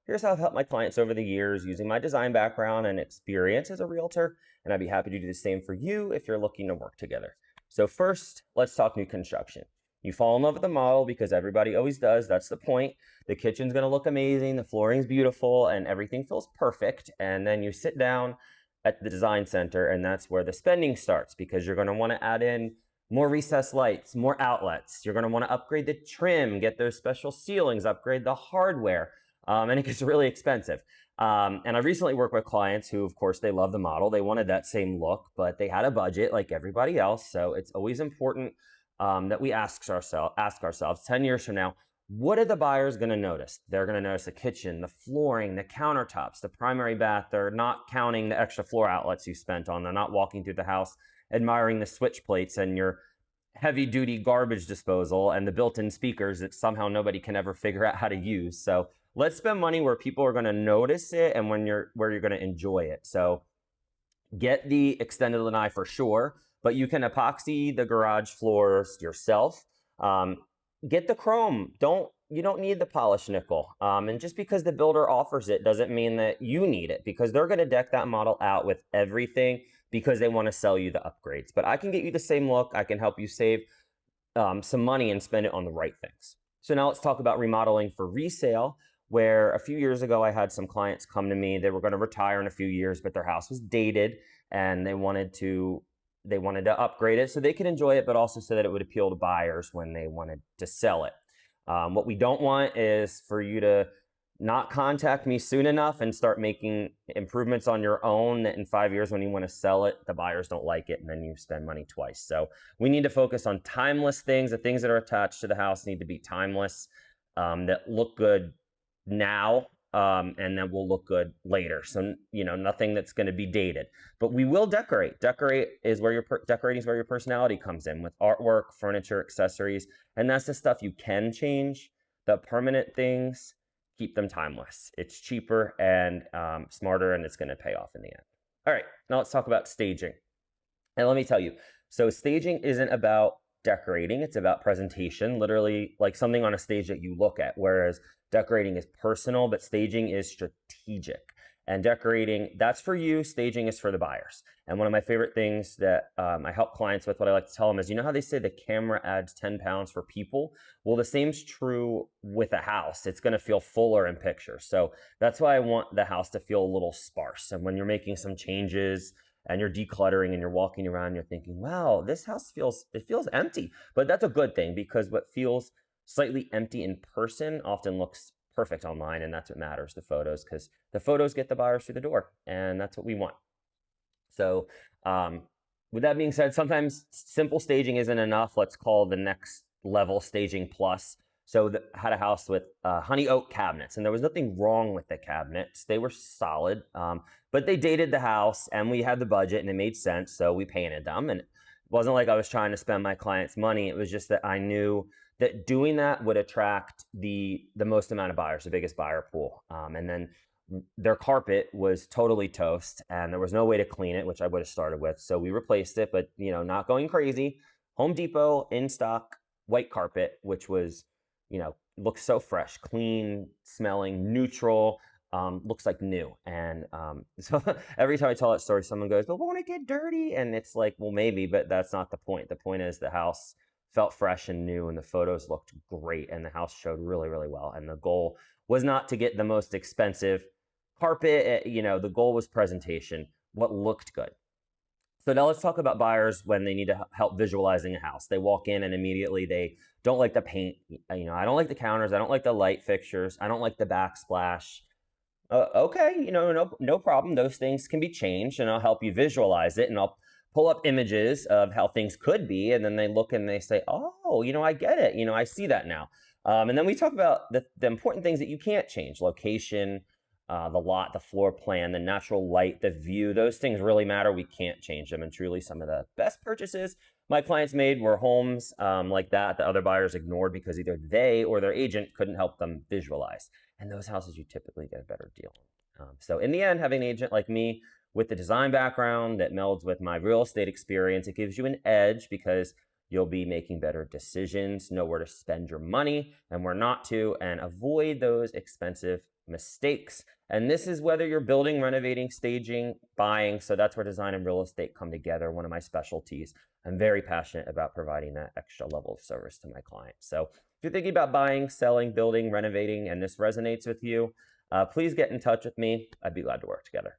Here's how I've helped my clients over the years using my design background and experience as a realtor, and I'd be happy to do the same for you if you're looking to work together. So first, let's talk new construction. You fall in love with the model because everybody always does. That's the point. The kitchen's going to look amazing, the flooring's beautiful, and everything feels perfect. And then you sit down at the design center, and that's where the spending starts because you're going to want to add in more recessed lights, more outlets. You're going to want to upgrade the trim, get those special ceilings, upgrade the hardware, and it gets really expensive. And I recently worked with clients who, of course, they love the model. They wanted that same look, but they had a budget like everybody else. So it's always important that we ask ourselves 10 years from now, what are the buyers going to notice? They're going to notice the kitchen, the flooring, the countertops, the primary bath. They're not counting the extra floor outlets you spent on. They're not walking through the house admiring the switch plates and your heavy duty garbage disposal and the built-in speakers that somehow nobody can ever figure out how to use. So let's spend money where people are going to notice it and where you're going to enjoy it. So get the extended lanai for sure, but you can epoxy the garage floors yourself. Get the chrome. You don't need the polished nickel. And just because the builder offers it doesn't mean that you need it, because they're going to deck that model out with everything because they want to sell you the upgrades. But I can get you the same look. I can help you save some money and spend it on the right things. So now let's talk about remodeling for resale, where a few years ago I had some clients come to me. They were going to retire in a few years, but their house was dated and they wanted to upgrade it so they could enjoy it, but also so that it would appeal to buyers when they wanted to sell it. What we don't want is for you to not contact me soon enough and start making improvements on your own that in 5 years when you want to sell it, the buyers don't like it and then you spend money twice. So we need to focus on timeless things. The things that are attached to the house need to be timeless, that look good now, and then will look good later. So, nothing that's going to be dated, but we will decorate. Decorating is where your personality comes in, with artwork, furniture, accessories, and that's the stuff you can change. The permanent things, keep them timeless. It's cheaper and smarter, and it's going to pay off in the end. All right, now let's talk about staging. And let me tell you, so staging isn't about decorating, it's about presentation, literally like something on a stage that you look at, whereas decorating is personal, but staging is strategic. And decorating, that's for you, staging is for the buyers. And one of my favorite things that I help clients with, what I like to tell them is, you know how they say the camera adds 10 pounds for people? Well, the same's true with a house. It's going to feel fuller in pictures. So that's why I want the house to feel a little sparse. And when you're making some changes and you're decluttering and you're walking around, you're thinking, wow, this house feels empty. But that's a good thing, because what feels slightly empty in person often looks perfect online, and that's what matters, the photos, because the photos get the buyers through the door, and that's what we want. So with that being said, sometimes simple staging isn't enough. Let's call the next level staging plus. So had a house with honey oak cabinets, and there was nothing wrong with the cabinets. They were solid, but they dated the house, and we had the budget, and it made sense, so we painted them. And it wasn't like I was trying to spend my clients' money. It was just that I knew that doing that would attract the most amount of buyers, the biggest buyer pool. And then their carpet was totally toast, and there was no way to clean it, which I would have started with. So we replaced it, but not going crazy. Home Depot in stock white carpet, which was, looks so fresh, clean smelling, neutral, looks like new. And so every time I tell that story, someone goes, but won't it get dirty? And it's like, well, maybe, but that's not the point. The point is the house felt fresh and new, and the photos looked great, and the house showed really, really well. And the goal was not to get the most expensive carpet. The goal was presentation, what looked good. So now let's talk about buyers when they need to help visualizing a house. They walk in and immediately they don't like the paint. I don't like the counters. I don't like the light fixtures. I don't like the backsplash. Okay, no problem. Those things can be changed, and I'll help you visualize it, and I'll pull up images of how things could be, and then they look and they say, oh, I get it. I see that now. And then we talk about the important things that you can't change: location, the lot, the floor plan, the natural light, the view. Those things really matter. We can't change them. And truly, some of the best purchases my clients made were homes like that other buyers ignored because either they or their agent couldn't help them visualize. And those houses you typically get a better deal on. So in the end, having an agent like me with the design background that melds with my real estate experience, it gives you an edge because you'll be making better decisions, know where to spend your money and where not to, and avoid those expensive mistakes. And this is whether you're building, renovating, staging, buying. So that's where design and real estate come together, one of my specialties. I'm very passionate about providing that extra level of service to my clients. So if you're thinking about buying, selling, building, renovating, and this resonates with you, please get in touch with me. I'd be glad to work together.